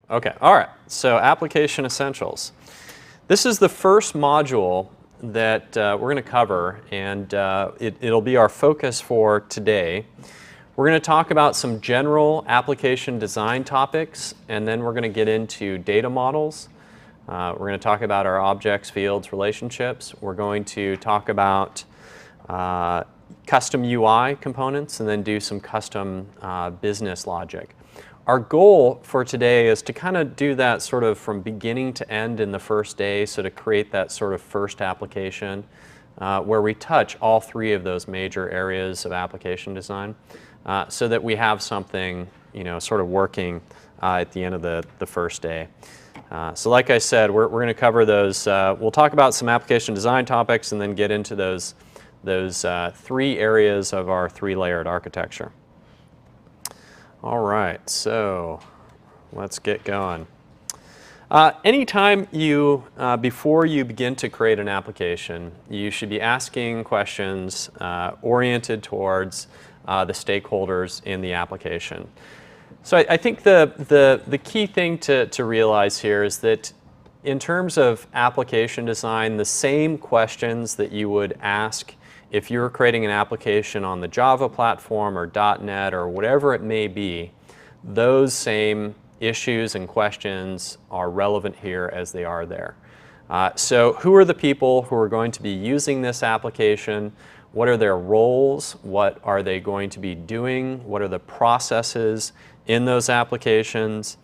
Okay, all right, so application essentials. This is the first module that we're going to cover, and it'll be our focus for today. We're going to talk about some general application design topics, and then we're going to get into data models. We're going to talk about our objects, fields, relationships. We're going to talk about custom UI components, and then do some custom business logic. Our goal for today is to kind of do that sort of from beginning to end in the first day, so to create that sort of first application where we touch all three of those major areas of application design, so that we have something, sort of working at the end of the first day. So like I said, we're going to cover those. We'll talk about some application design topics and then get into those three areas of our three-layered architecture. All right, so let's get going. Anytime before you begin to create an application, you should be asking questions oriented towards the stakeholders in the application. So I think the key thing to realize here is that in terms of application design, the same questions that you would ask if you were creating an application on the Java platform or .NET or whatever it may be, those same issues and questions are relevant here as they are there. So who are the people who are going to be using this application? What are their roles? What are they going to be doing? What are the processes in those applications?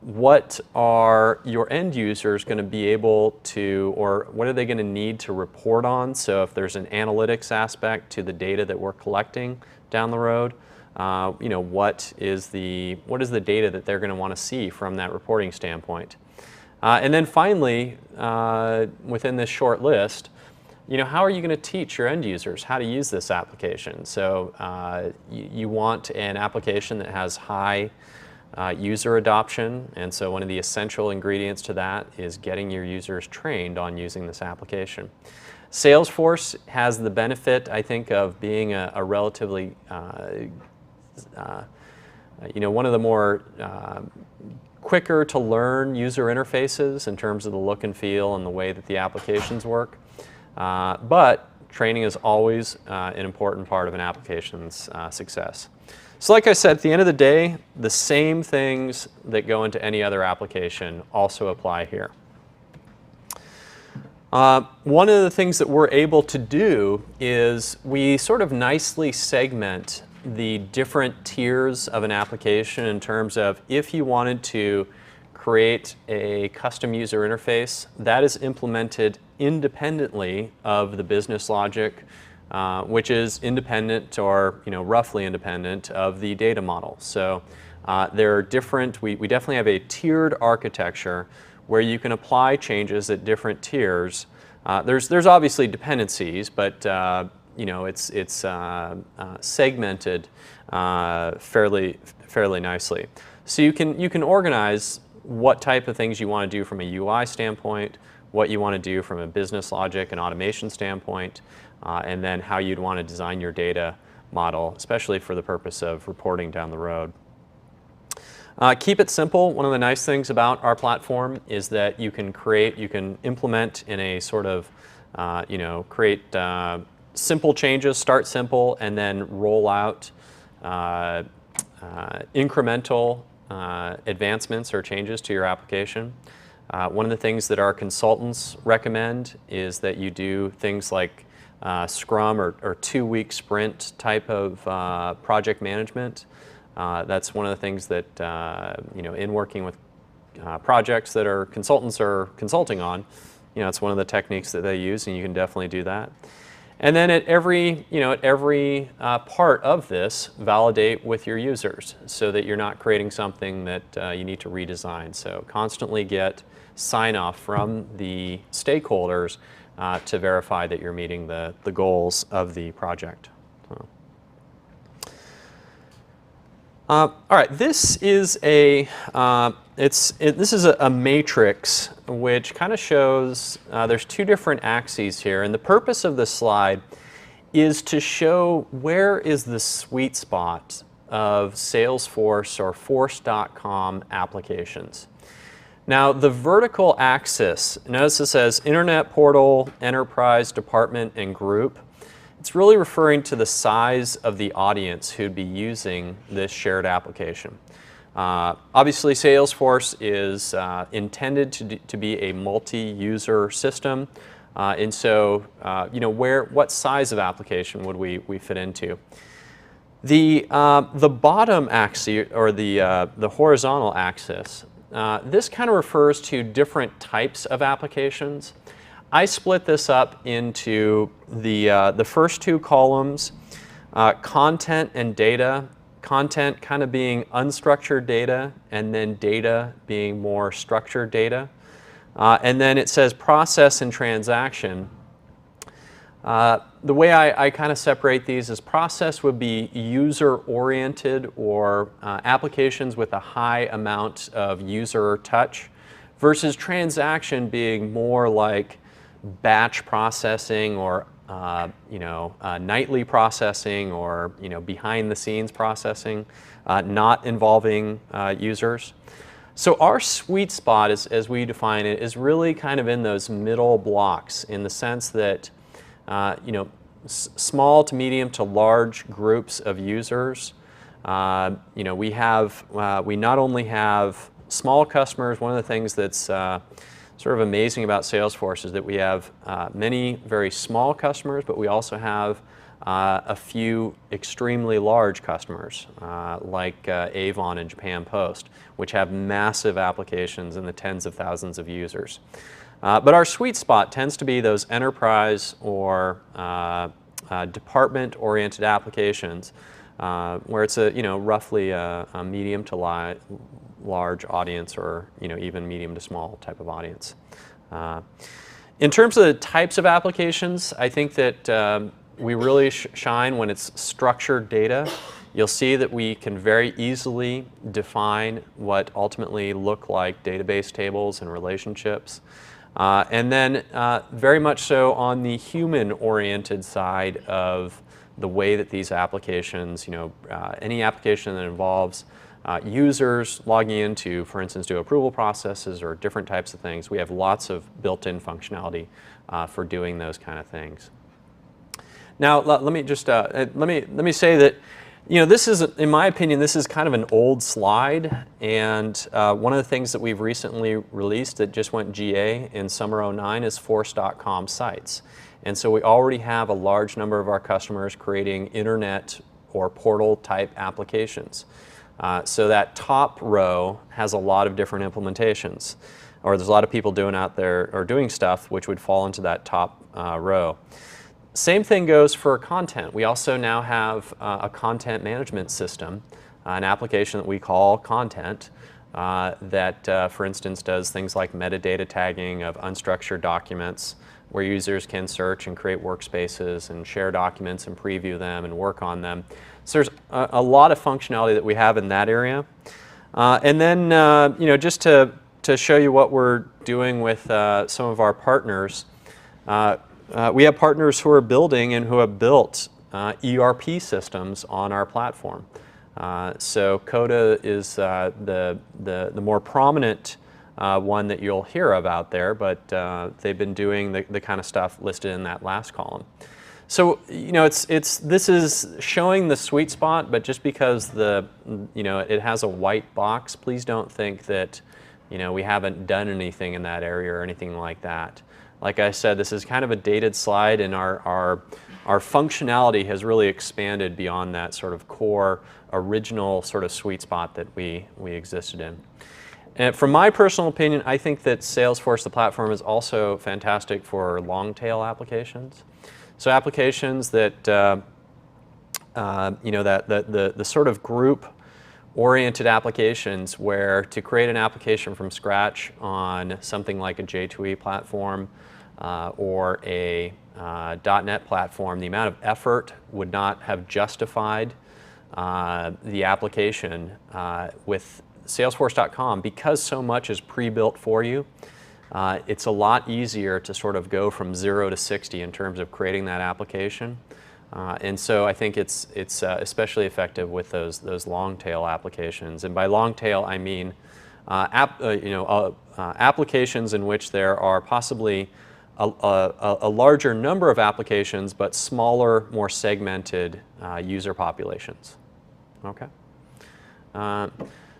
What are your end users going to be able to, or what are they going to need to report on? So if there's an analytics aspect to the data that we're collecting down the road, what is the data that they're going to want to see from that reporting standpoint? And then finally, within this short list, how are you going to teach your end users how to use this application? So you want an application that has high user adoption, and so one of the essential ingredients to that is getting your users trained on using this application. Salesforce has the benefit, I think, of being a relatively, one of the more quicker to learn user interfaces in terms of the look and feel and the way that the applications work. But training is always an important part of an application's success. So like I said, at the end of the day, the same things that go into any other application also apply here. One of the things that we're able to do is we sort of nicely segment the different tiers of an application in terms of if you wanted to create a custom user interface, that is implemented independently of the business logic, which is independent or roughly independent of the data model. So there are different, we definitely have a tiered architecture where you can apply changes at different tiers. There's obviously dependencies, but it's segmented fairly nicely. So you can organize what type of things you want to do from a UI standpoint, what you want to do from a business logic and automation standpoint, and then how you'd want to design your data model, especially for the purpose of reporting down the road. Keep it simple. One of the nice things about our platform is that you can implement in a sort of, create simple changes, start simple, and then roll out incremental advancements or changes to your application. One of the things that our consultants recommend is that you do things like Scrum or 2-week sprint type of project management. That's one of the things that, in working with projects that our consultants are consulting on, it's one of the techniques that they use, and you can definitely do that. And then at every part of this, validate with your users so that you're not creating something that you need to redesign. So constantly get sign-off from the stakeholders to verify that you're meeting the goals of the project. All right, this is a matrix which kind of shows there's two different axes here, and the purpose of this slide is to show where is the sweet spot of Salesforce or Force.com applications. Now, the vertical axis, notice this says Internet Portal, Enterprise, Department, and Group. It's really referring to the size of the audience who'd be using this shared application. Obviously, Salesforce is intended to be a multi-user system, and so what size of application would we fit into? The bottom axis, or the horizontal axis, this kind of refers to different types of applications. I split this up into the first two columns, content and data. Content kind of being unstructured data, and then data being more structured data. And then it says process and transaction. The way I kind of separate these is process would be user-oriented or applications with a high amount of user touch, versus transaction being more like batch processing or nightly processing or behind-the-scenes processing, not involving users. So our sweet spot, as we define it, is really kind of in those middle blocks, in the sense that small to medium to large groups of users. We not only have small customers. One of the things that's sort of amazing about Salesforce is that we have many very small customers, but we also have a few extremely large customers, like Avon and Japan Post, which have massive applications in the tens of thousands of users. But our sweet spot tends to be those enterprise or department-oriented applications, where it's roughly a medium to large audience, or even medium to small type of audience. In terms of the types of applications, I think that we really shine when it's structured data. You'll see that we can very easily define what ultimately look like database tables and relationships. And then very much so on the human-oriented side of the way that these applications, any application that involves users logging into, for instance, do approval processes or different types of things, we have lots of built-in functionality for doing those kind of things. Now, let me just let me say that this is, in my opinion, this is kind of an old slide, and one of the things that we've recently released that just went GA in summer '09 is Force.com sites. And so we already have a large number of our customers creating internet or portal type applications. So that top row has a lot of different implementations, or there's a lot of people doing out there or doing stuff which would fall into that top row. Same thing goes for content. We also now have a content management system, an application that we call Content, that, for instance, does things like metadata tagging of unstructured documents, where users can search and create workspaces and share documents and preview them and work on them. So there's a lot of functionality that we have in that area. And then, just to show you what we're doing with some of our partners, we have partners who are building and who have built ERP systems on our platform. So Coda is the more prominent one that you'll hear of out there, but they've been doing the kind of stuff listed in that last column. So this is showing the sweet spot, but just because it has a white box, please don't think that we haven't done anything in that area or anything like that. Like I said, this is kind of a dated slide, and our functionality has really expanded beyond that sort of core original sort of sweet spot that we existed in. And from my personal opinion, I think that Salesforce, the platform, is also fantastic for long tail applications. So applications that the sort of group oriented applications where to create an application from scratch on something like a J2E platform or a .NET platform, the amount of effort would not have justified the application with Salesforce.com. Because so much is pre-built for you, it's a lot easier to sort of go from 0 to 60 in terms of creating that application And so I think it's especially effective with those long tail applications. And by long tail, I mean applications in which there are possibly a larger number of applications, but smaller, more segmented user populations. Okay.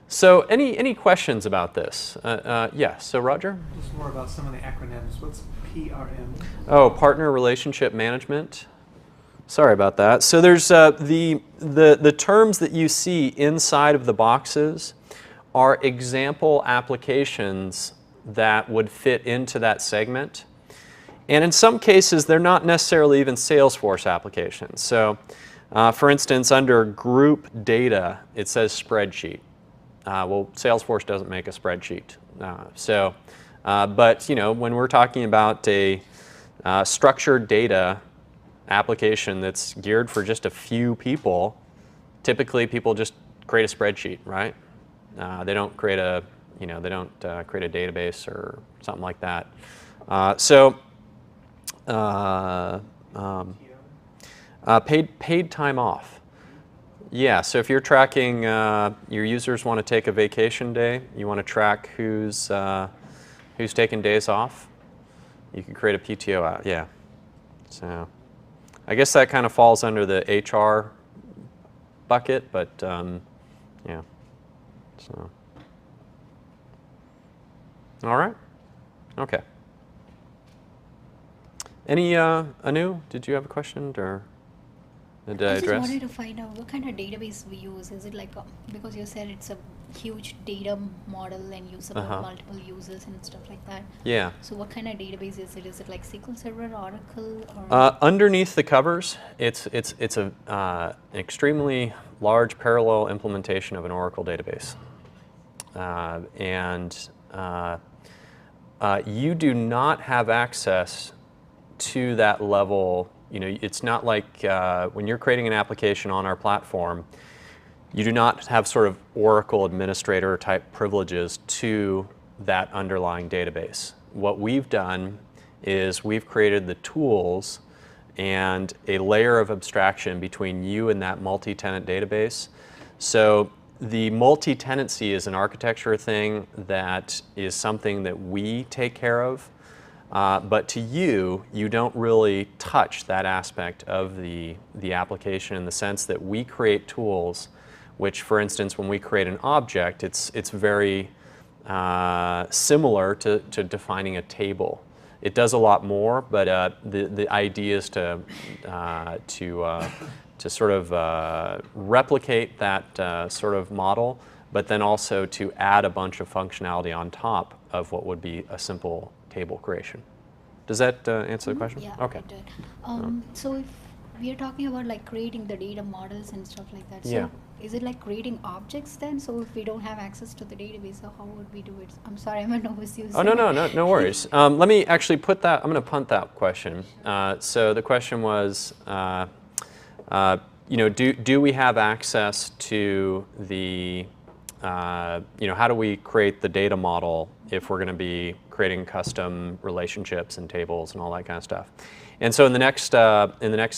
So any questions about this? Yeah. So Roger. Just more about some of the acronyms. What's PRM? Oh, Partner Relationship Management. Sorry about that. So there's the terms that you see inside of the boxes are example applications that would fit into that segment. And in some cases, they're not necessarily even Salesforce applications. So for instance, under group data, it says spreadsheet. Well, Salesforce doesn't make a spreadsheet. But when we're talking about a structured data application that's geared for just a few people, typically people just create a spreadsheet, right? They don't create a create a database or something like that. Paid time off. Yeah, so if you're tracking your users want to take a vacation day, you want to track who's taking days off, you can create a PTO out. Yeah. So I guess that kind of falls under the HR bucket, but yeah. So all right. Okay. Any Anu, did you have a question or did I address? I just wanted to find out what kind of database we use. Is it like because you said it's a huge data model and you support multiple users and stuff like that. Yeah. So what kind of database is it? Is it like SQL Server, Oracle, or? Underneath the covers, it's an extremely large parallel implementation of an Oracle database, you do not have access to that level. It's not like when you're creating an application on our platform, you do not have sort of Oracle administrator type privileges to that underlying database. What we've done is we've created the tools and a layer of abstraction between you and that multi-tenant database. So the multi-tenancy is an architecture thing that is something that we take care of. But to you don't really touch that aspect of the application in the sense that we create tools which, for instance, when we create an object, it's very similar to defining a table. It does a lot more, but the idea is to sort of replicate that sort of model, but then also to add a bunch of functionality on top of what would be a simple table creation. Does that answer the question? Yeah, okay. it did. So if we are talking about like creating the data models and stuff like that, so yeah. Is it like creating objects then? So if we don't have access to the database, so how would we do it? I'm sorry, I'm a novice user. Oh, no worries. Let me actually put that, I'm going to punt that question. So the question was, do we have access to the, how do we create the data model if we're going to be creating custom relationships and tables and all that kind of stuff? And so in the next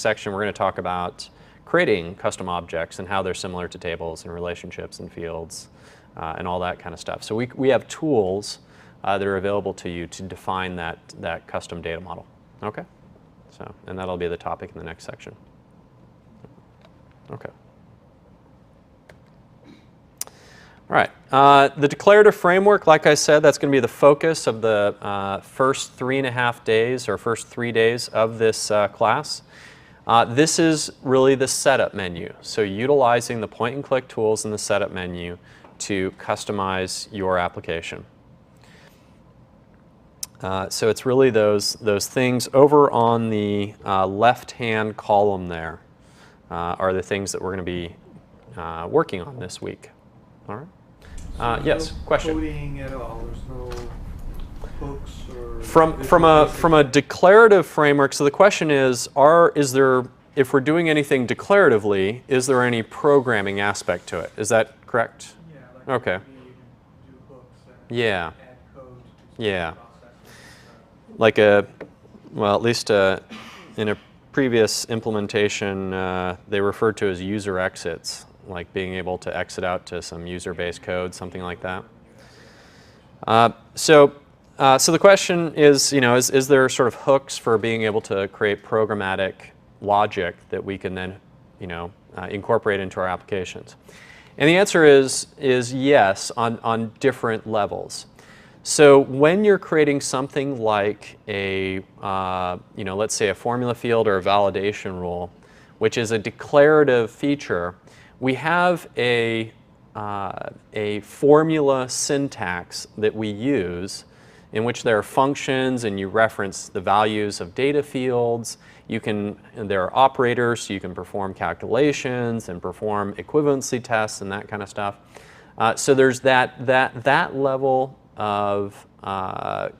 section, we're going to talk about creating custom objects and how they're similar to tables and relationships and fields and all that kind of stuff. So we have tools that are available to you to define that custom data model. Okay? So, and that'll be the topic in the next section. Okay. All right. The declarative framework, like I said, that's going to be the focus of the first 3.5 days or first 3 days of this class. This is really the setup menu. So utilizing the point and click tools in the setup menu to customize your application. So it's really those things over on the left-hand column there are the things that we're going to be working on this week. All right. Yes, question. Coding at all? There's no hooks or from a declarative framework. So the question is there, if we're doing anything declaratively, is there any programming aspect to it? Is that correct? Yeah. Like okay. Maybe you can do hooks and yeah. add code to yeah. processes. Like at least in a previous implementation, they referred to as user exits, like being able to exit out to some user-based code, something like that. So the question is, is there sort of hooks for being able to create programmatic logic that we can then, incorporate into our applications? And the answer is yes, on different levels. So when you're creating something like a, let's say a formula field or a validation rule, which is a declarative feature, we have a formula syntax that we use in which there are functions and you reference the values of data fields. There are operators, so you can perform calculations and perform equivalency tests and that kind of stuff. So there's that level of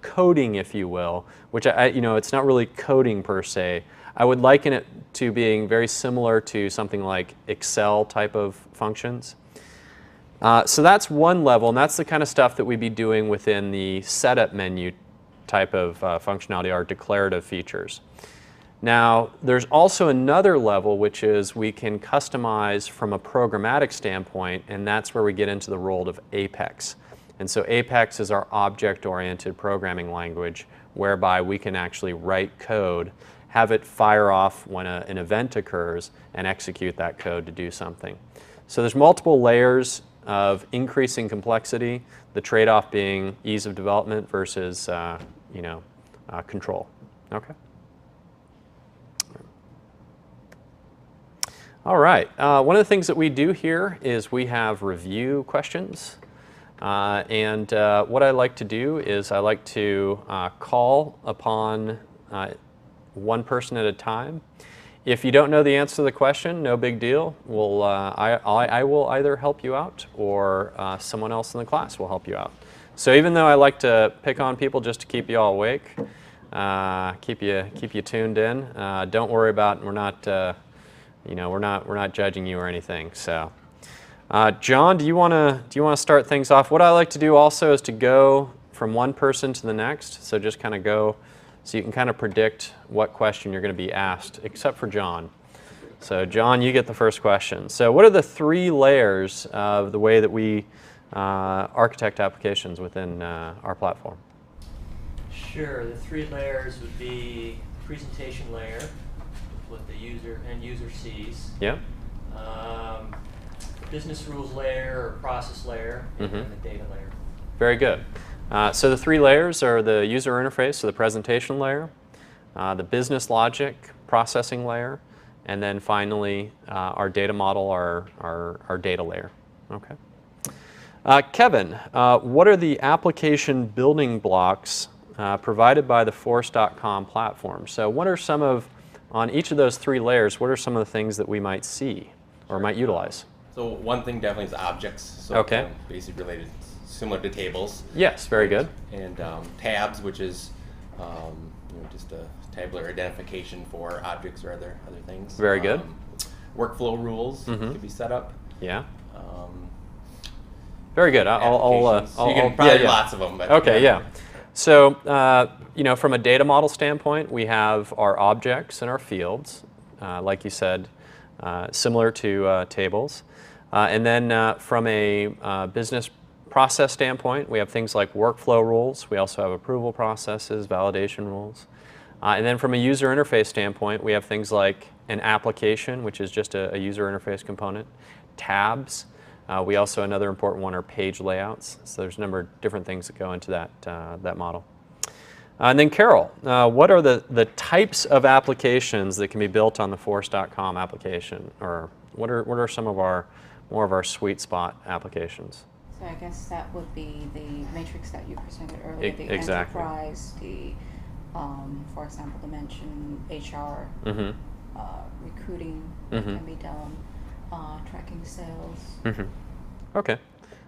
coding, if you will, which it's not really coding per se. I would liken it to being very similar to something like Excel type of functions. So that's one level, and that's the kind of stuff that we'd be doing within the setup menu type of functionality, our declarative features. Now, there's also another level, which is we can customize from a programmatic standpoint, and that's where we get into the world of Apex. And so Apex is our object-oriented programming language, whereby we can actually write code, have it fire off when an event occurs, and execute that code to do something. So there's multiple layers of increasing complexity, the trade-off being ease of development versus control. Okay. All right. One of the things that we do here is we have review questions. And what I like to do is I like to call upon one person at a time. If you don't know the answer to the question, no big deal. I will either help you out or someone else in the class will help you out. So even though I like to pick on people just to keep you all awake, keep you tuned in, don't worry about. We're not judging you or anything. So, John, do you want to start things off? What I like to do also is to go from one person to the next. So just kind of go. So you can kind of predict what question you're going to be asked, except for John. So John, you get the first question. So what are the 3 layers of the way that we architect applications within our platform? Sure. The 3 layers would be presentation layer, what the end user sees. Yeah. Business rules layer or process layer, and then the data layer. Very good. So the 3 layers are the user interface, so the presentation layer, the business logic processing layer, and then finally our data model, our data layer. Okay. Kevin, what are the application building blocks provided by the Force.com platform? So what are on each of those 3 layers, what are some of the things that we might see or might utilize? So one thing definitely is objects. So Okay. Basically related, similar to tables. Yes, very good. And tabs, which is just a tabular identification for objects or other things. Very good. Workflow rules could be set up. Yeah. Very good. I'll you can probably do lots of them. But okay, yeah. So, from a data model standpoint, we have our objects and our fields, like you said, similar to tables. And then from a business process standpoint, we have things like workflow rules. We also have approval processes, validation rules. And then from a user interface standpoint, we have things like an application, which is just a user interface component, tabs. We also, another important one are page layouts. So there's a number of different things that go into that model. And then Carol, what are the types of applications that can be built on the Force.com application? Or what are some of more of our sweet spot applications? So I guess that would be the matrix that you presented earlier, the Exactly. enterprise, for example, dimension, HR, recruiting can be done, tracking sales. Okay,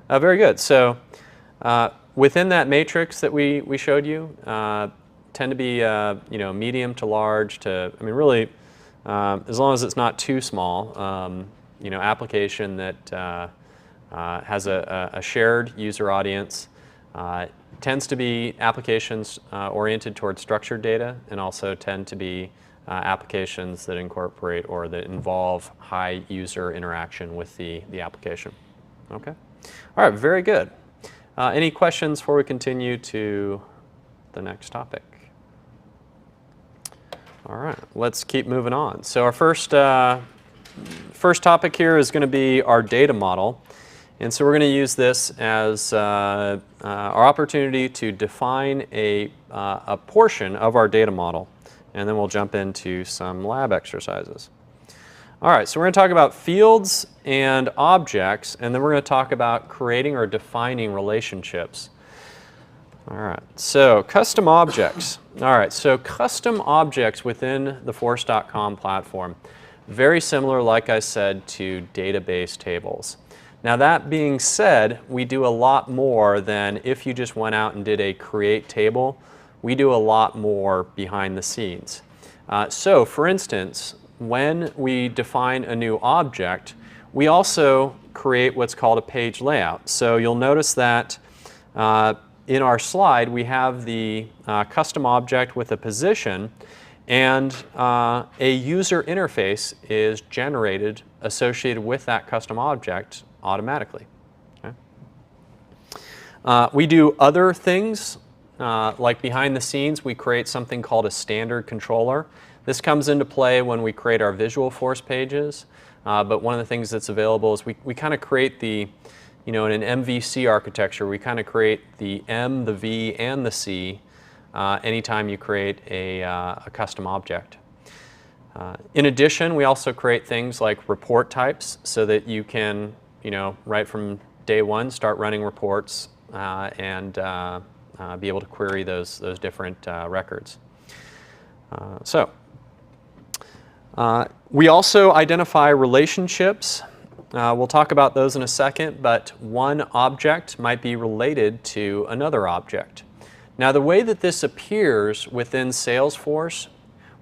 very good. So within that matrix that we showed you, tend to be medium to large to, really, as long as it's not too small, application that has a shared user audience, tends to be applications oriented towards structured data, and also tend to be applications that incorporate or that involve high user interaction with the application. Okay? All right, very good. Any questions before we continue to the next topic? All right, let's keep moving on. So our first topic here is going to be our data model. And so we're going to use this as our opportunity to define a portion of our data model. And then we'll jump into some lab exercises. All right, so we're going to talk about fields and objects, and then we're going to talk about creating or defining relationships. All right, so custom objects. All right, so custom objects within the Force.com platform. Very similar, like I said, to database tables. Now that being said, we do a lot more than if you just went out and did a create table. We do a lot more behind the scenes. So for instance, when we define a new object, we also create what's called a page layout. So you'll notice that in our slide we have the custom object with a position, and a user interface is generated associated with that custom object automatically. Okay? We do other things, like behind the scenes we create something called a standard controller. This comes into play when we create our visual force pages, but one of the things that's available is we kind of create the, in an MVC architecture, we kind of create the M, the V, and the C anytime you create a custom object. In addition, we also create things like report types so that you can, right from day one, start running reports and be able to query those different records. We also identify relationships. We'll talk about those in a second, but one object might be related to another object. Now the way that this appears within Salesforce,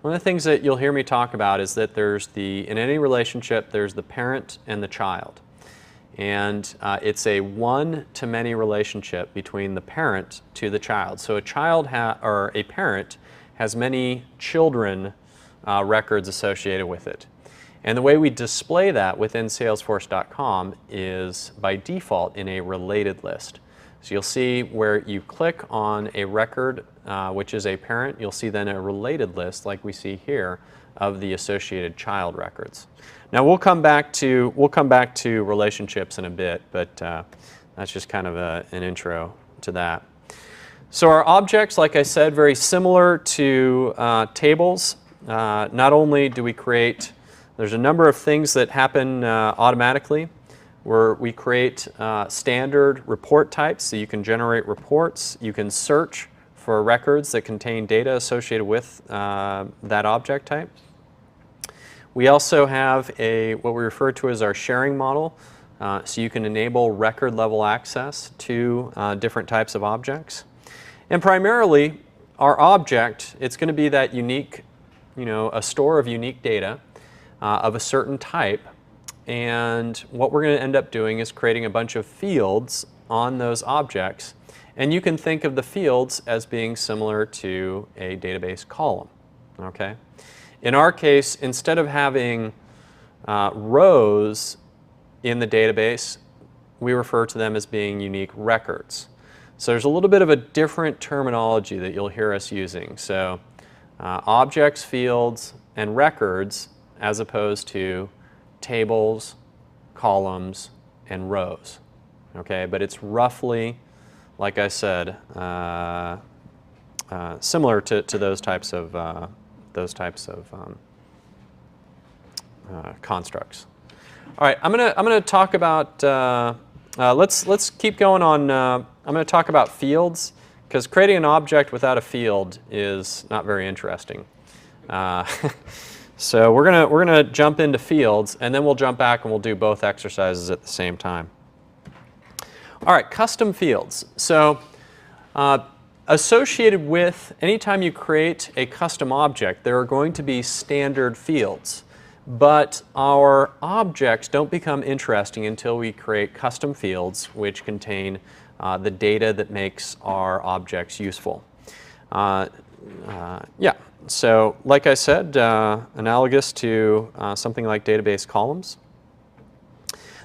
one of the things that you'll hear me talk about is that in any relationship, there's the parent and the child. And it's a one-to-many relationship between the parent to the child. So a parent has many children records associated with it. And the way we display that within Salesforce.com is by default in a related list. So you'll see where you click on a record which is a parent, you'll see then a related list like we see here of the associated child records. Now we'll come back to relationships in a bit, but that's just kind of an intro to that. So our objects, like I said, very similar to tables. Not only do we create, there's a number of things that happen automatically, where we create standard report types, so you can generate reports, you can search for records that contain data associated with that object type. We also have what we refer to as our sharing model, so you can enable record level access to different types of objects. And primarily, our object, it's going to be that unique, a store of unique data of a certain type. And what we're going to end up doing is creating a bunch of fields on those objects. And you can think of the fields as being similar to a database column. Okay? In our case, instead of having rows in the database, we refer to them as being unique records. So there's a little bit of a different terminology that you'll hear us using. So objects, fields, and records as opposed to tables, columns, and rows. Okay, but it's roughly, like I said, similar to those types of constructs. All right, I'm gonna talk about. Let's keep going on. I'm going to talk about fields, because creating an object without a field is not very interesting. So we're gonna jump into fields, and then we'll jump back and we'll do both exercises at the same time. All right, custom fields. So associated with anytime you create a custom object, there are going to be standard fields. But our objects don't become interesting until we create custom fields which contain the data that makes our objects useful. So like I said, analogous to something like database columns.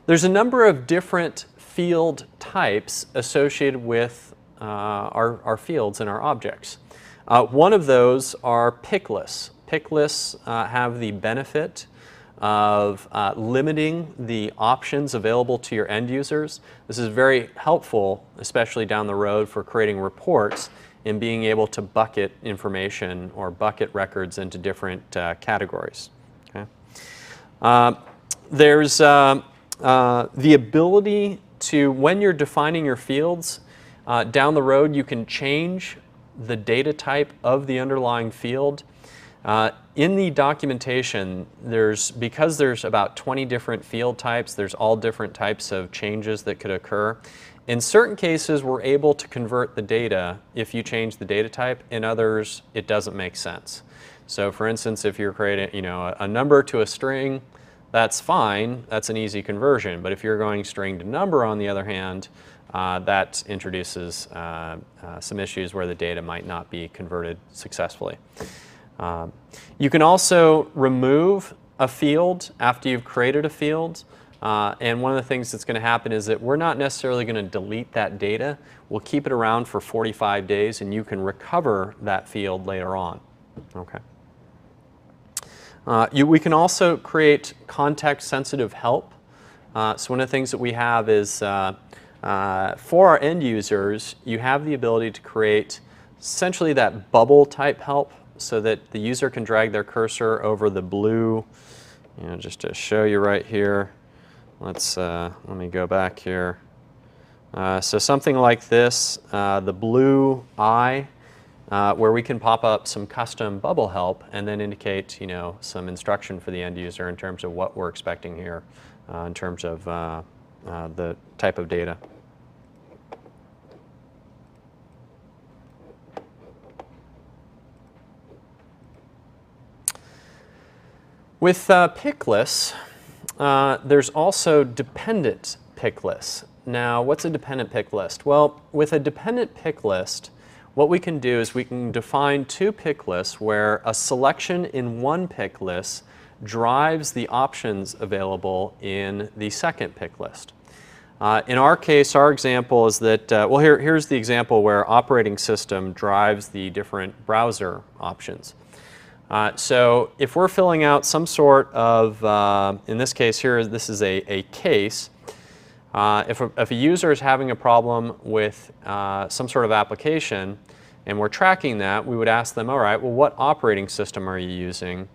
There's a number of different field types associated with our fields and our objects. One of those are pick lists. Pick lists have the benefit of limiting the options available to your end users. This is very helpful, especially down the road for creating reports and being able to bucket information or bucket records into different categories. Okay? There's the ability to, when you're defining your fields, down the road you can change the data type of the underlying field. In the documentation, because there's about 20 different field types, there's all different types of changes that could occur. In certain cases, we're able to convert the data if you change the data type. In others, it doesn't make sense. So for instance, if you're creating a number to a string, that's fine. That's an easy conversion. But if you're going string to number, on the other hand, that introduces some issues where the data might not be converted successfully. You can also remove a field after you've created a field. And one of the things that's going to happen is that we're not necessarily going to delete that data. We'll keep it around for 45 days, and you can recover that field later on. Okay. We can also create context-sensitive help. So one of the things that we have is for our end users, you have the ability to create essentially that bubble type help so that the user can drag their cursor over the blue, just to show you right here. Let me go back here. So something like this, the blue eye, where we can pop up some custom bubble help and then indicate, some instruction for the end user in terms of what we're expecting here, in terms of the type of data. With pick lists, there's also dependent pick lists. Now, what's a dependent pick list? Well, with a dependent pick list, what we can do is we can define two pick lists where a selection in one pick list drives the options available in the second pick list. In our case, our example is that, here's the example where operating system drives the different browser options. So if we're filling out some sort of, in this case here, this is a case. If a user is having a problem with some sort of application and we're tracking that, we would ask them, all right, well, what operating system are you using?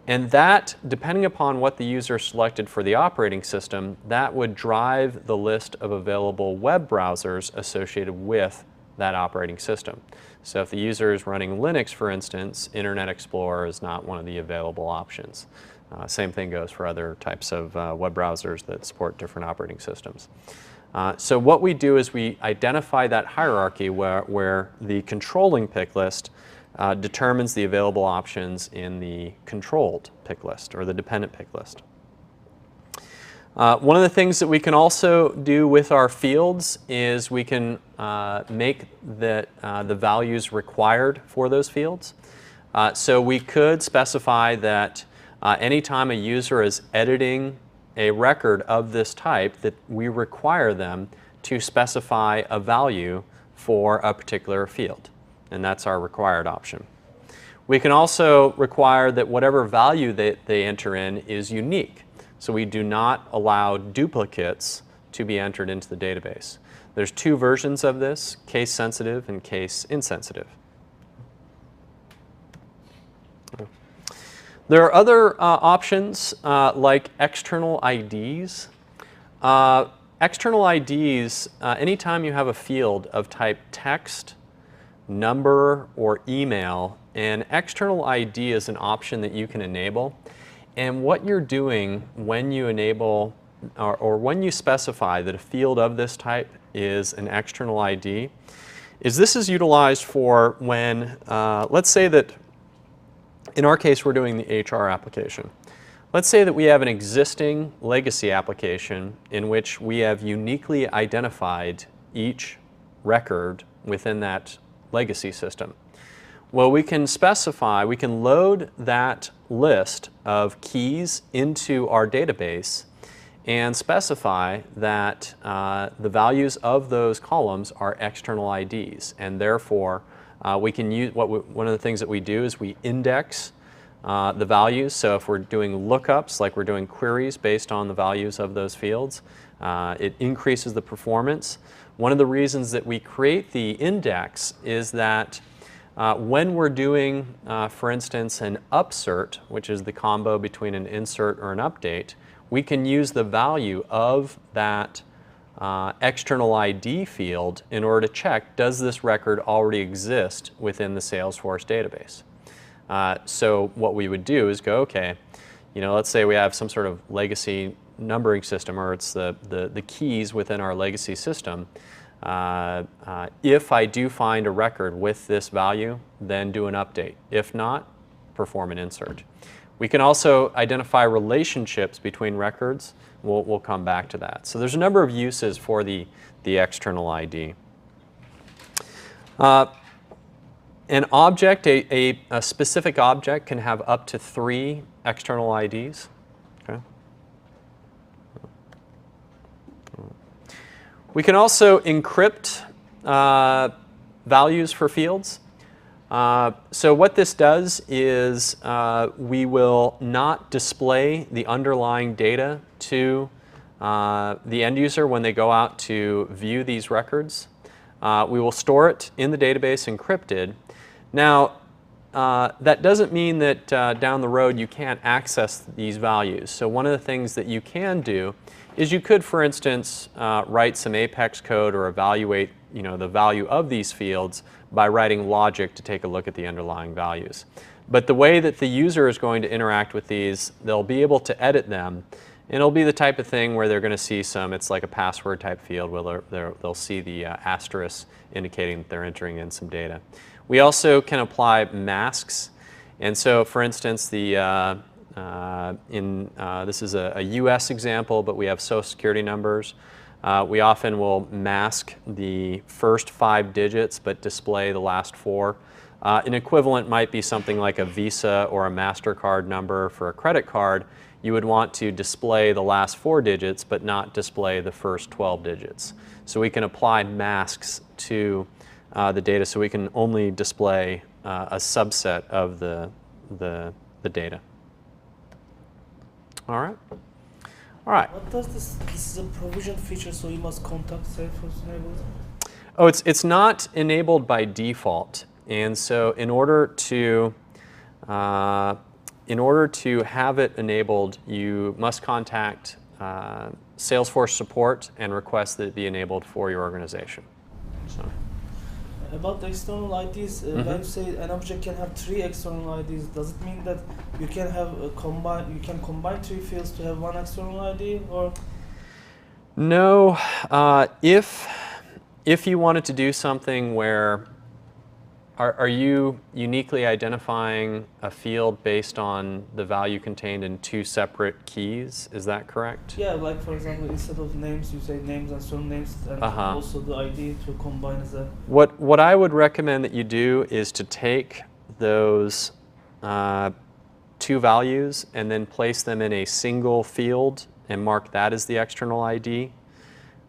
And that, depending upon what the user selected for the operating system, that would drive the list of available web browsers associated with that operating system. So if the user is running Linux, for instance, Internet Explorer is not one of the available options. Same thing goes for other types of web browsers that support different operating systems. So what we do is we identify that hierarchy where the controlling pick list determines the available options in the controlled pick list or the dependent pick list. One of the things that we can also do with our fields is we can make the values required for those fields. So we could specify that anytime a user is editing a record of this type, that we require them to specify a value for a particular field. And that's our required option. We can also require that whatever value they enter in is unique. So we do not allow duplicates to be entered into the database. There's two versions of this, case sensitive and case insensitive. There are other options like external IDs. External IDs, anytime you have a field of type text, number, or email, an external ID is an option that you can enable. And what you're doing when you enable or when you specify that a field of this type is an external ID is this is utilized for when, let's say that in our case we're doing the HR application. Let's say that we have an existing legacy application in which we have uniquely identified each record within that legacy system. Well, we can specify, we can load that list of keys into our database and specify that the values of those columns are external IDs, and therefore we can use one of the things that we do is we index the values. So if we're doing lookups, like we're doing queries based on the values of those fields, it increases the performance. One of the reasons that we create the index is that when we're doing, for instance, an upsert, which is the combo between an insert or an update, we can use the value of that external ID field in order to check, does this record already exist within the Salesforce database? So what we would do is go, okay, let's say we have some sort of legacy numbering system, or it's the keys within our legacy system. If I do find a record with this value, then do an update. If not, perform an insert. We can also identify relationships between records. We'll come back to that. So there's a number of uses for the external ID. An object, a specific object, can have up to 3 external IDs. Okay. We can also encrypt values for fields. So what this does is we will not display the underlying data to the end user when they go out to view these records. We will store it in the database encrypted. Now, that doesn't mean that down the road you can't access these values. So one of the things that you can do is you could, for instance, write some Apex code or evaluate the value of these fields by writing logic to take a look at the underlying values. But the way that the user is going to interact with these, they'll be able to edit them, and it'll be the type of thing where they're going to see it's like a password type field where they'll see the asterisk indicating that they're entering in some data. We also can apply masks, and so for instance, this is a US example, but we have social security numbers. We often will mask the first 5 digits but display the last 4. An equivalent might be something like a Visa or a MasterCard number for a credit card. You would want to display the last 4 digits but not display the first 12 digits. So we can apply masks to the data so we can only display a subset of the data. All right. All right. What does this is a provision feature, so you must contact Salesforce enabled? Oh, it's not enabled by default, and so in order to have it enabled, you must contact Salesforce support and request that it be enabled for your organization. So. About the external IDs, when you say an object can have 3 external IDs, does it mean that you can have combine 3 fields to have 1 external ID, or? No, if you wanted to do something where, are you uniquely identifying a field based on the value contained in 2 separate keys? Is that correct? Yeah, like for example, instead of names, you say names and surnames, and also the ID to combine as a. What I would recommend that you do is to take those 2 values and then place them in a single field and mark that as the external ID,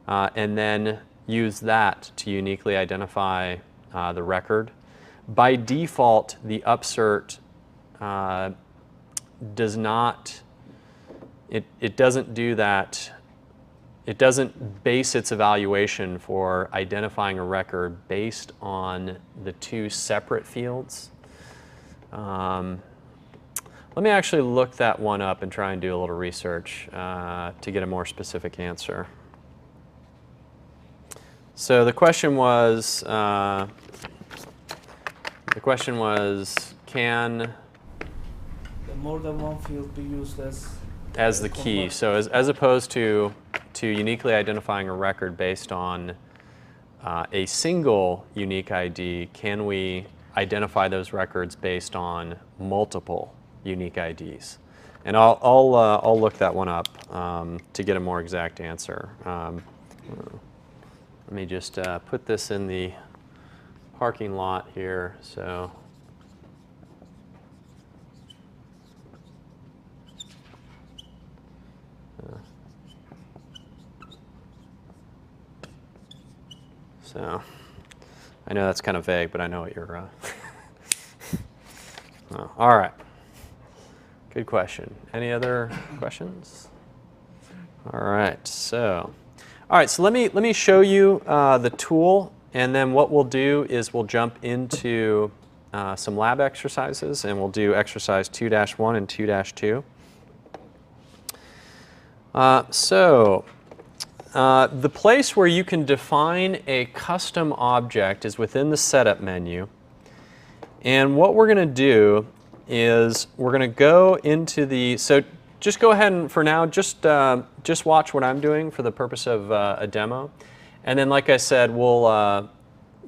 and then use that to uniquely identify the record. By default, the upsert does not, it doesn't do that. It doesn't base its evaluation for identifying a record based on the 2 separate fields. Let me actually look that one up and try and do a little research to get a more specific answer. So the question was, can more than 1 field be used as the key? So as opposed to uniquely identifying a record based on a single unique ID, can we identify those records based on multiple unique IDs? And I'll look that one up to get a more exact answer. Let me just put this in the parking lot here. So So I know that's kind of vague, but I know what you're. Oh, all right. Good question. Any other questions? All right. So, let me show you the tool, and then what we'll do is we'll jump into some lab exercises, and we'll do exercise 2-1 and 2-2. The place where you can define a custom object is within the setup menu. And what we're going to do is we're going to go into the, so just go ahead and for now, just watch what I'm doing for the purpose of a demo. And then, like I said, we'll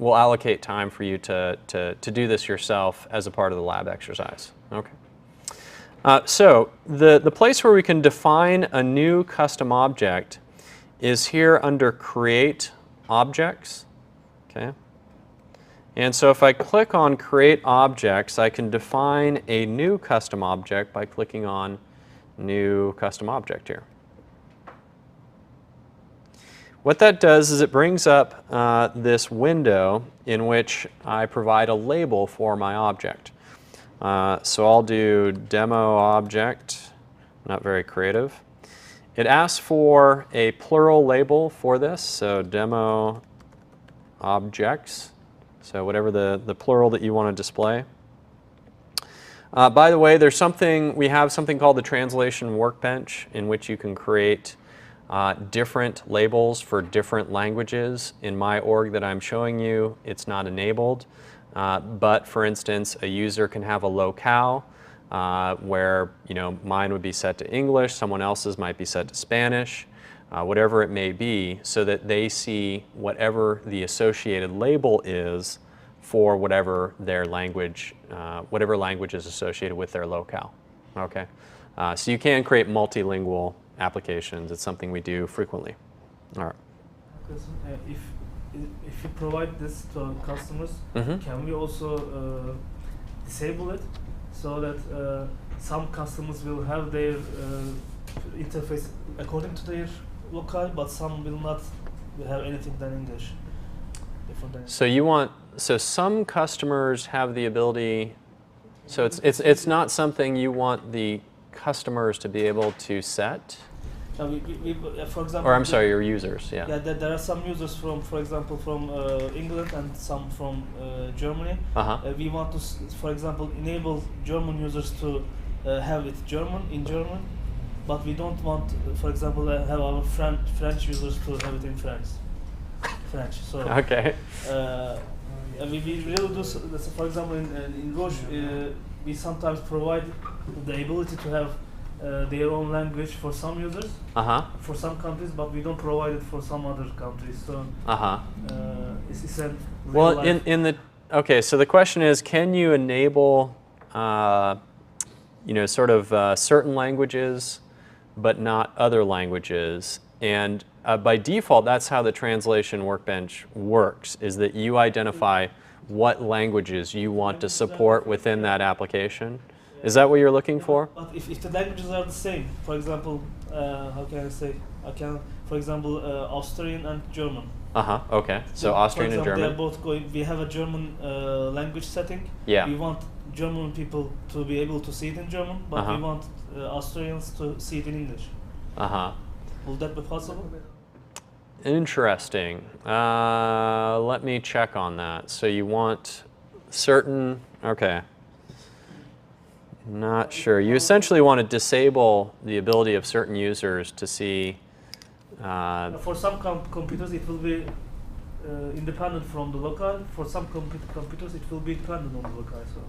allocate time for you to do this yourself as a part of the lab exercise. Okay. So the place where we can define a new custom object is here under Create Objects. Okay. And so if I click on Create Objects, I can define a new custom object by clicking on New Custom Object here. What that does is it brings up this window in which I provide a label for my object. So I'll do demo object, not very creative. It asks for a plural label for this, so demo objects, so whatever the plural that you want to display. By the way, we have something called the Translation Workbench, in which you can create different labels for different languages. In my org that I'm showing you, it's not enabled. But for instance, a user can have a locale where mine would be set to English, someone else's might be set to Spanish, whatever it may be, so that they see whatever the associated label is for whatever their language, whatever language is associated with their locale. Okay, so you can create multilingual applications. It's something we do frequently. All right. If you provide this to our customers, can we also disable it so that some customers will have their interface according to their locale, but some will not have anything than English? So some customers have the ability. So it's not something you want the customers to be able to set. For example, or I'm sorry, your users. Yeah. Yeah, there are some users for example, from England and some from Germany. We want to, for example, enable German users to have it in German, but we don't want, for example, have our French users to have it in French. So okay. We really do. For example, in Roche, we sometimes provide the ability to have their own language for some users, for some countries, but we don't provide it for some other countries. So it's a well, okay. So the question is, can you enable, sort of certain languages, but not other languages? And by default, that's how the Translation Workbench works, is that you identify what languages you want to support within that application. Is that what you're looking for? But if the languages are the same, for example, how can I say? For example, Austrian and German. Okay. So Austrian and German. They are both going. We have a German language setting. Yeah. We want German people to be able to see it in German, but we want Austrians to see it in English. Will that be possible? Interesting. Let me check on that. So you want certain, okay. Not sure. You essentially want to disable the ability of certain users to see. For some computers, it will be independent from the local. For some computers, it will be dependent on the local. So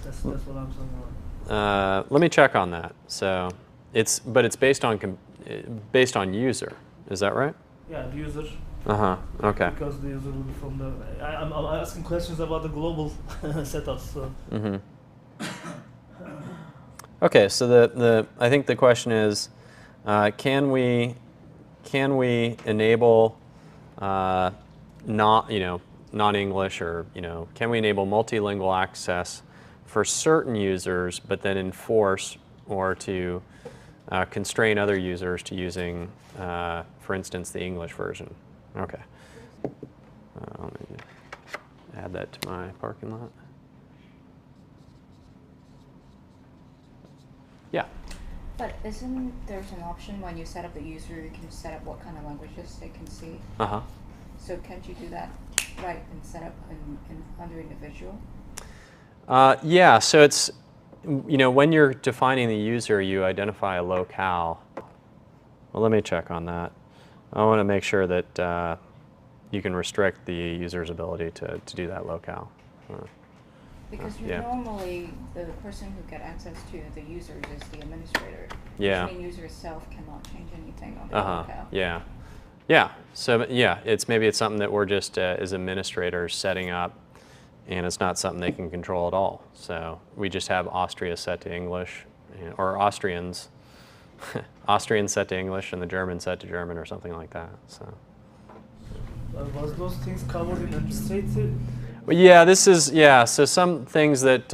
that's what I'm saying. Let me check on that. So it's based on user. Is that right? Yeah, the user. Okay. Because the user will be from the. I'm asking questions about the global setups. So. Okay, so I think the question is, can we enable non-English, or can we enable multilingual access for certain users, but then enforce or to constrain other users to using, for instance, the English version? Okay. Let me add that to my parking lot. Yeah. But isn't there's an option when you set up the user, you can set up what kind of languages they can see? Uh-huh. So can't you do that right and set up under individual? Yeah, so it's, when you're defining the user, you identify a locale. Well, let me check on that. I want to make sure that you can restrict the user's ability to do that locale. Because Yeah. normally the person who get access to the users is the administrator. Yeah. The main user itself cannot change anything on the Uh-huh, locale. yeah. Yeah, so yeah, maybe it's something that we're just as administrators setting up, and it's not something they can control at all. So we just have Austria set to English, or Austrians, Austrians set to English and the German set to German or something like that. So. Was those things covered in administrative? Well, yeah, this is, so some things that,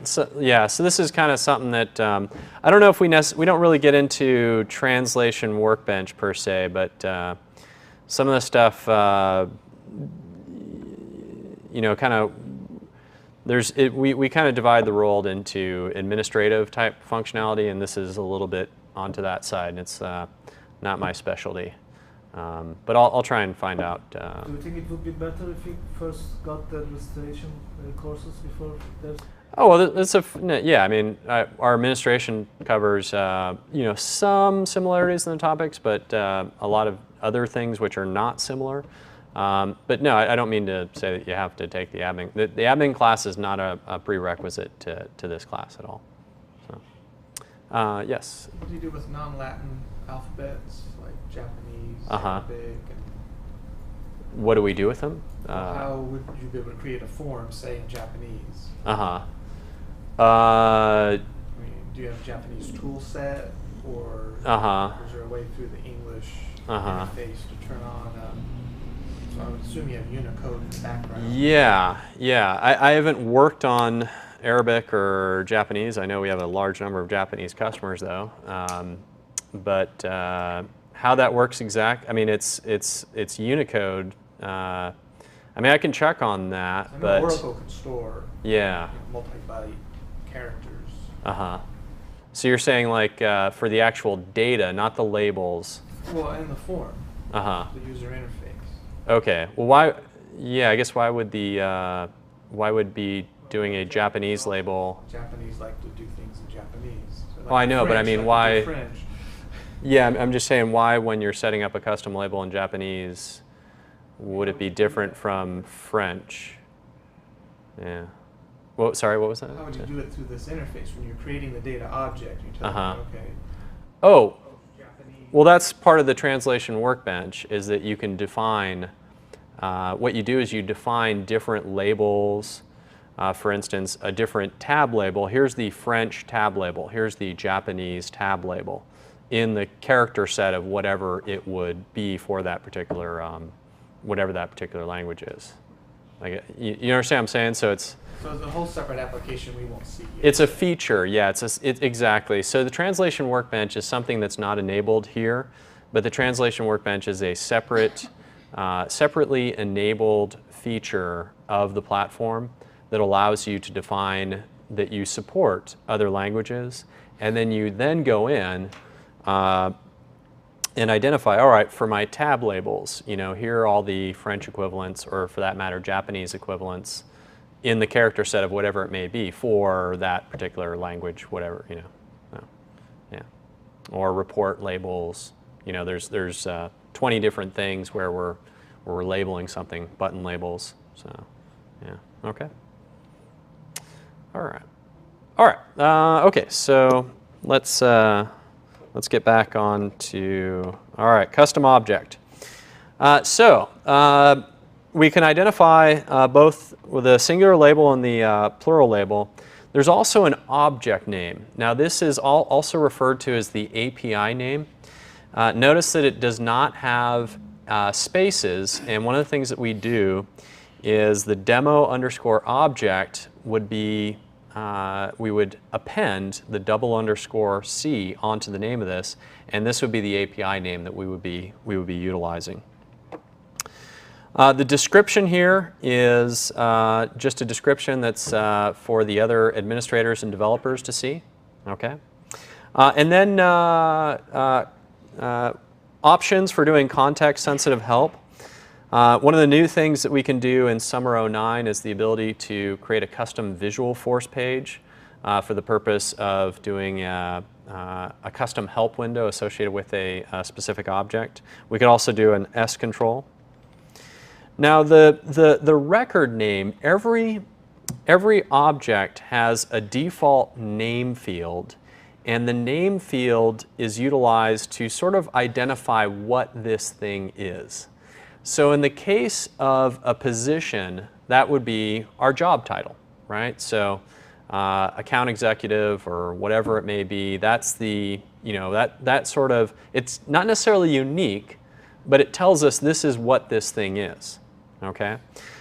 so this is kind of something that, I don't know if we don't really get into translation workbench per se, but some of the stuff, kind of, we kind of divide the role into administrative type functionality, and this is a little bit onto that side, and it's not my specialty. But I'll try and find out. Do you think it would be better if you first got the administration courses before there's? Oh, well, yeah. I mean, our administration covers some similarities in the topics, but a lot of other things which are not similar. But no, I don't mean to say that you have to take the admin. The admin class is not a prerequisite to this class at all. So, yes. What do you do with non-Latin alphabets like Japanese, Uh-huh. Arabic, and What do we do with them? how would you be able to create a form, say, in Japanese? Uh-huh. I mean, do you have a Japanese tool set, or Uh-huh. is there a way through the English Uh-huh. interface to turn on? So I would assume you have Unicode in the background. Yeah. I haven't worked on Arabic or Japanese. I know we have a large number of Japanese customers, though. But how that works I mean, it's Unicode. I mean, I can check on that, I know but Oracle can store yeah. multi-byte characters. Uh-huh. So you're saying like for the actual data, not the labels. Well, and the form, Uh-huh. the user interface. Okay. Well, why? Yeah, I guess why would be doing a Japanese label? Japanese like to do things in Japanese. So Oh, I know, but I French mean, like to do why? French. Yeah, I'm just saying why, when you're setting up a custom label in Japanese, would it be different from French? Yeah. Well, sorry, what was that? How would you do it through this interface when you're creating the data object? You tell Uh-huh. them, okay, Oh, Japanese. well, that's part of the translation workbench, is that you can define, what you do is you define different labels. For instance, a different tab label. Here's the French tab label. Here's the Japanese tab label in the character set of whatever it would be for that particular, whatever that particular language is. Like, you understand what I'm saying? So it's a whole separate application we won't see yet. it's a feature, yeah. Exactly. So the translation workbench is something that's not enabled here, but the translation workbench is a separate, separately enabled feature of the platform that allows you to define that you support other languages, and then you go in and identify, all right, for my tab labels, here are all the French equivalents, or for that matter, Japanese equivalents, in the character set of whatever it may be for that particular language, whatever, yeah. Or report labels, there's 20 different things where we're labeling something, button labels, so, yeah, okay. All right, okay, so let's get back on to, all right, custom object. We can identify both with the singular label and the plural label. There's also an object name. Now this is also referred to as the API name. Notice that it does not have spaces, and one of the things that we do is the demo_object would be, we would append the _C onto the name of this, and this would be the API name that we would be utilizing. The description here is just a description that's for the other administrators and developers to see. Okay. And then options for doing context-sensitive help. One of the new things that we can do in Summer '09 is the ability to create a custom visual force page for the purpose of doing a custom help window associated with a specific object. We could also do an S control. Now the record name, every object has a default name field, and the name field is utilized to sort of identify what this thing is. So in the case of a position, that would be our job title, right? So account executive or whatever it may be, that's the, that sort of, it's not necessarily unique, but it tells us this is what this thing is, okay?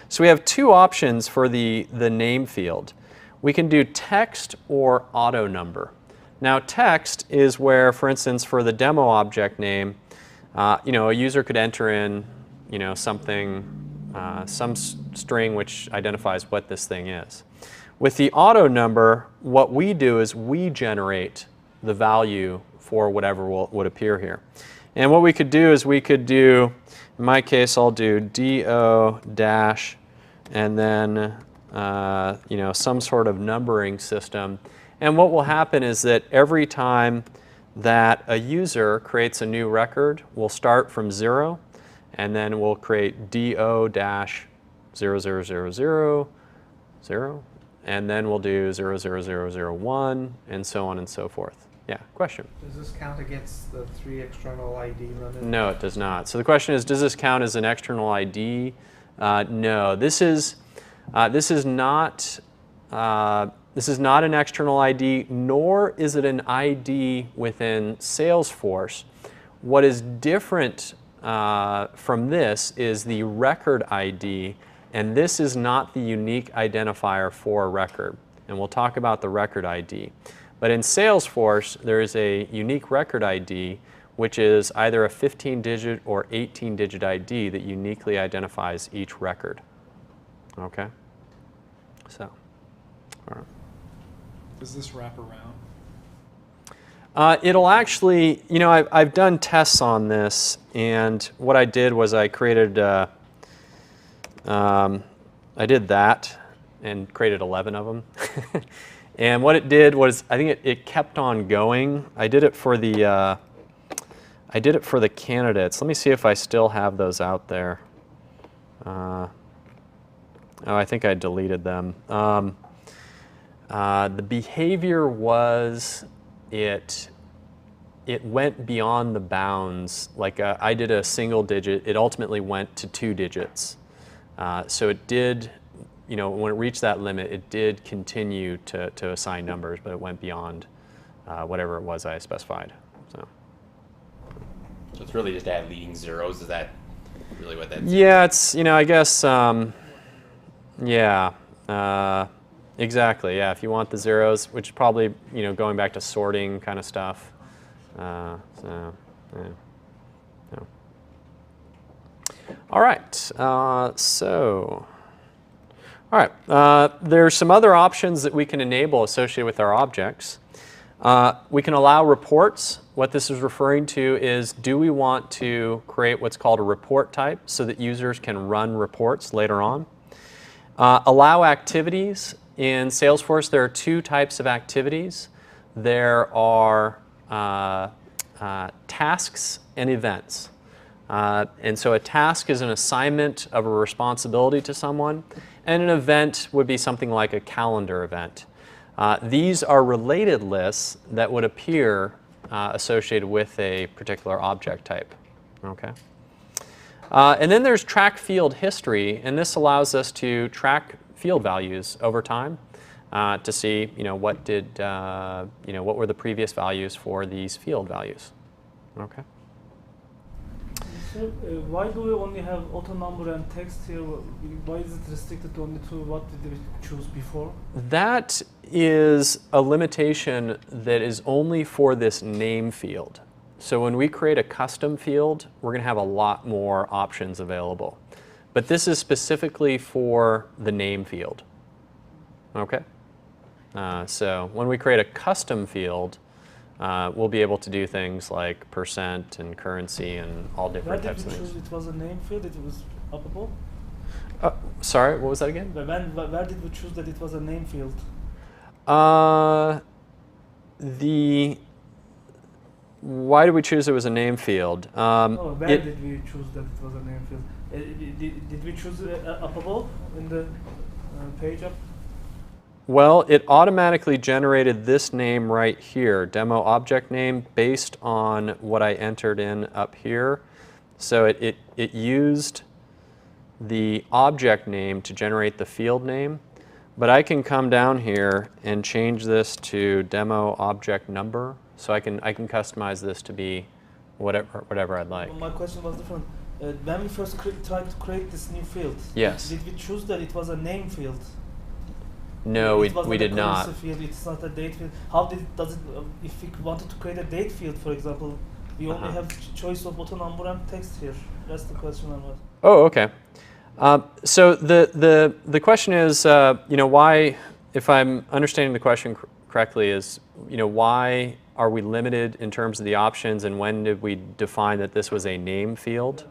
So we have two options for the name field. We can do text or auto number. Now text is where, for instance, for the demo object name, a user could enter in, something, some string which identifies what this thing is. With the auto number, what we do is we generate the value for whatever would appear here. And what we could do is we could do, in my case, I'll do DO dash and then some sort of numbering system. And what will happen is that every time that a user creates a new record, we'll start from 0, and then we'll create DO dash 0000, 0, and then we'll do 00001, and so on and so forth. Yeah, question? Does this count against the 3 external ID limit? No, it does not. So the question is, does this count as an external ID? No, this is not an external ID, nor is it an ID within Salesforce. What is different from this is the record ID, and this is not the unique identifier for a record. And we'll talk about the record ID. But in Salesforce, there is a unique record ID, which is either a 15-digit or 18-digit ID that uniquely identifies each record. Okay? So, all right. Does this wrap around? It'll actually, I've done tests on this, and what I did was I created, I did that and created 11 of them. And what it did was, I think it kept on going. I did it for the candidates. Let me see if I still have those out there. Oh, I think I deleted them. The behavior was it went beyond the bounds. Like I did a single digit, it ultimately went to 2 digits. So it did, when it reached that limit, it did continue to assign numbers, but it went beyond whatever it was I specified. So it's really just add leading zeros. Is that really what that's? Yeah, it's, I guess, yeah. Exactly, yeah, if you want the zeros, which is probably, going back to sorting kind of stuff. So, yeah. No. All right, there's some other options that we can enable associated with our objects. We can allow reports. What this is referring to is, do we want to create what's called a report type so that users can run reports later on? Allow activities. In Salesforce, there are 2 types of activities. There are tasks and events. And so a task is an assignment of a responsibility to someone, and an event would be something like a calendar event. These are related lists that would appear associated with a particular object type. Okay. And then there's track field history, and this allows us to track field values over time to see, what were the previous values for these field values. Okay. So why do we only have auto number and text here? Why is it restricted only to what did we choose before? That is a limitation that is only for this name field. So when we create a custom field, we're going to have a lot more options available. but this is specifically for the name field. Okay? So when we create a custom field, we'll be able to do things like percent and currency and all different types of Where did we things. choose it was a name field? It was up above? Sorry, what was that again? Where did we choose that it was a name field? Why did we choose it was a name field? Where did we choose that it was a name field? Did we choose up above in the page up? Well, it automatically generated this name right here, demo object name, based on what I entered in up here. So it used the object name to generate the field name, but I can come down here and change this to demo object number. So I can customize this to be whatever I'd like. Well, my question was different. When we first tried to create this new field, Yes. did we choose that it was a name field? No, It was we not a did not. currency field. It's not a date field. How does it? If we wanted to create a date field, for example, we only have choice of auto number and text here. That's the question I was. Oh, okay. So the question is, why? If I'm understanding the question correctly, is why are we limited in terms of the options, and when did we define that this was a name field?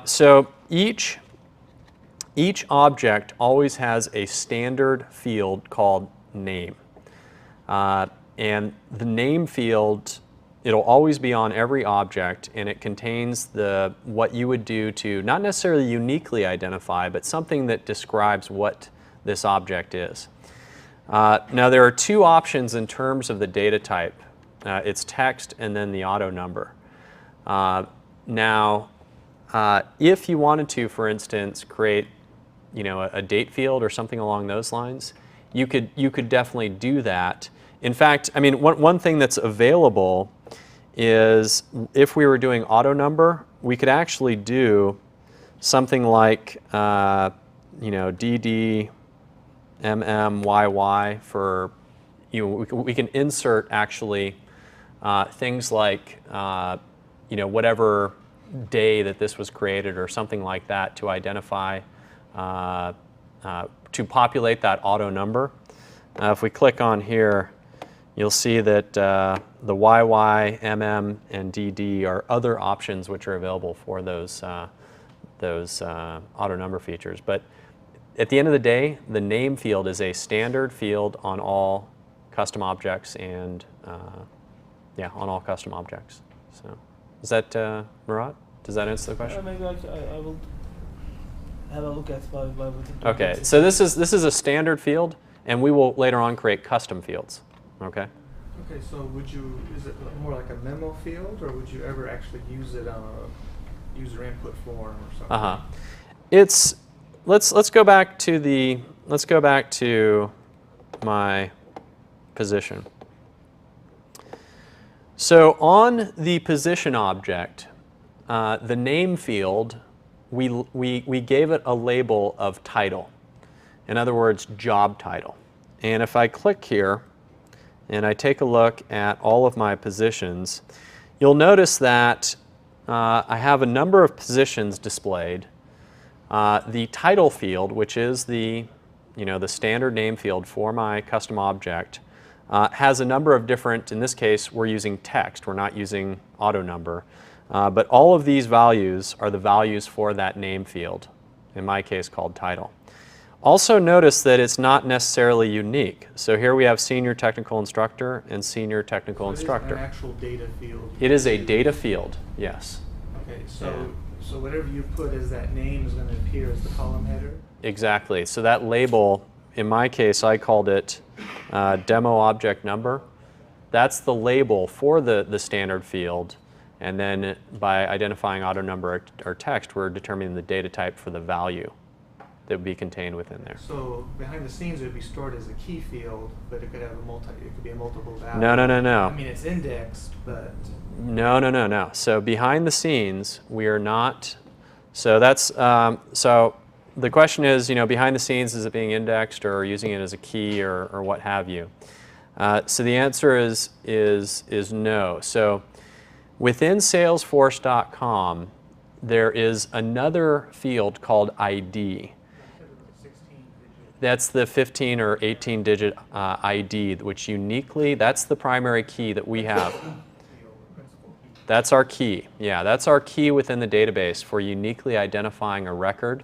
So each object always has a standard field called name. And the name field, it'll always be on every object, and it contains what you would do to not necessarily uniquely identify, but something that describes what this object is. Now there are two options in terms of the data type. It's text and then the auto number. Now, if you wanted to, for instance, create a date field or something along those lines, you could definitely do that. In fact, I mean, one thing that's available is if we were doing auto number, we could actually do something like DD MMYY for, we can insert actually things like whatever day that this was created or something like that to identify, to populate that auto number. If we click on here, you'll see that the YY, MM, and DD are other options which are available for those auto number features. But at the end of the day, the name field is a standard field on all custom objects and on all custom objects. So, is that Murat? Does that answer the question? Maybe I will have a look at why we didn't do Okay, that. so this is a standard field, and we will later on create custom fields. Okay. Okay, so is it more like a memo field, or would you ever actually use it on a user input form or something? It's let's go back to my position. So on the position object, the name field, we gave it a label of title. In other words, job title. And if I click here and I take a look at all of my positions, you'll notice that I have a number of positions displayed. The title field, which is the standard name field for my custom object, has a number of different, in this case, we're using text, we're not using auto number. But all of these values are the values for that name field, in my case called title. Also notice that it's not necessarily unique. So here we have senior technical instructor and senior technical instructor. It is an actual data field. It is a data field, yes. Okay, so whatever you put as that name is going to appear as the column header? Exactly. So that label, in my case, I called it demo object number. That's the label for the standard field. And then by identifying auto number or text, we're determining the data type for the value that would be contained within there. So behind the scenes, it would be stored as a key field, but it could have it could be a multiple value. No. I mean, it's indexed, but No. So behind the scenes, we are not. So that's so. The question is, behind the scenes, is it being indexed or using it as a key or what have you? So the answer is no. So within Salesforce.com, there is another field called ID. That's the 15 or 18 digit ID, which uniquely, that's the primary key that we have. That's our key. Yeah, that's our key within the database for uniquely identifying a record.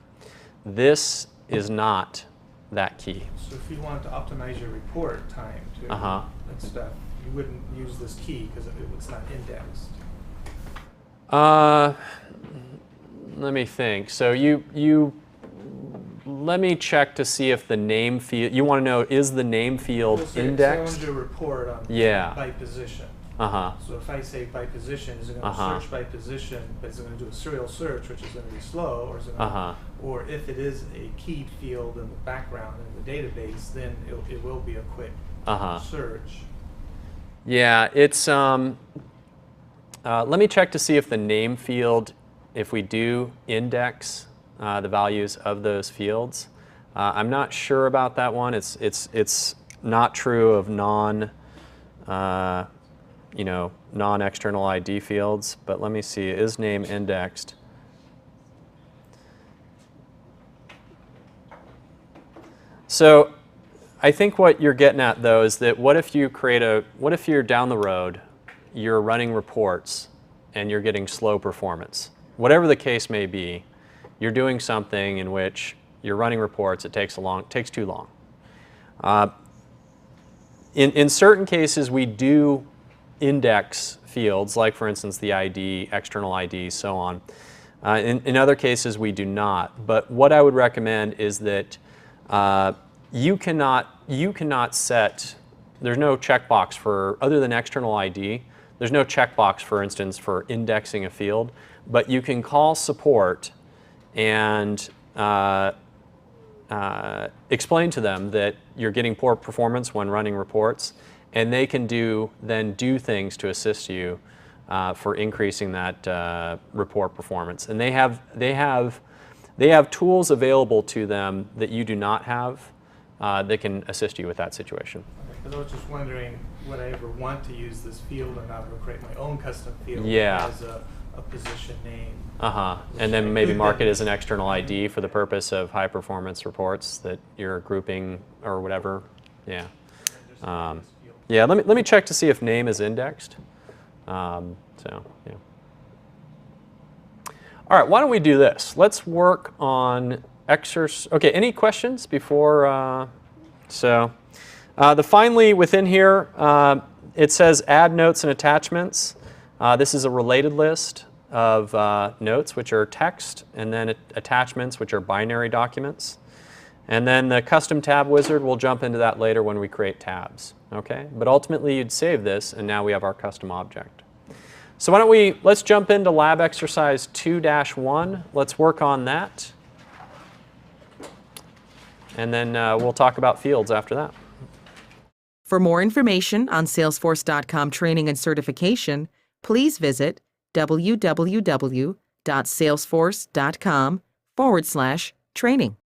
This is not that key. So if you wanted to optimize your report time too and stuff, you wouldn't use this key because it's not indexed. Let me think. So let me check to see if the name field, you want to know, is the name field indexed? So I want to do a report on by position. So if I say by position, is it going to search by position, but is it going to do a serial search, which is going to be slow, or is it going to, or if it is a keyed field in the background in the database, then it will be a quick search. Yeah, it's let me check to see if the name field, if we do index the values of those fields. I'm not sure about that one. It's not true of non-external ID fields, but let me see, is name indexed? So I think what you're getting at though is that what if you're down the road, you're running reports and you're getting slow performance. Whatever the case may be, you're doing something in which you're running reports, it takes too long. In certain cases, we do index fields, like for instance the ID, external ID, so on. In other cases, we do not. But what I would recommend is that you cannot set, there's no checkbox for, other than external ID, there's no checkbox, for instance, for indexing a field, but you can call support and explain to them that you're getting poor performance when running reports, and they can then do things to assist you for increasing that report performance. And they have tools available to them that you do not have that can assist you with that situation. Because I was just wondering, would I ever want to use this field or not, or create my own custom field as a position name? And then maybe mark it as an external ID for the purpose of high performance reports that you're grouping or whatever. Yeah. Yeah. Let me check to see if name is indexed. Yeah. All right. Why don't we do this? Let's work on exercise. Okay. Any questions before? Finally within here, it says add notes and attachments. This is a related list of notes, which are text, and then attachments, which are binary documents. And then the custom tab wizard, we'll jump into that later when we create tabs. Okay? But ultimately, you'd save this, and now we have our custom object. So let's jump into lab exercise 2-1. Let's work on that. And then we'll talk about fields after that. For more information on Salesforce.com training and certification, please visit www.salesforce.com/training.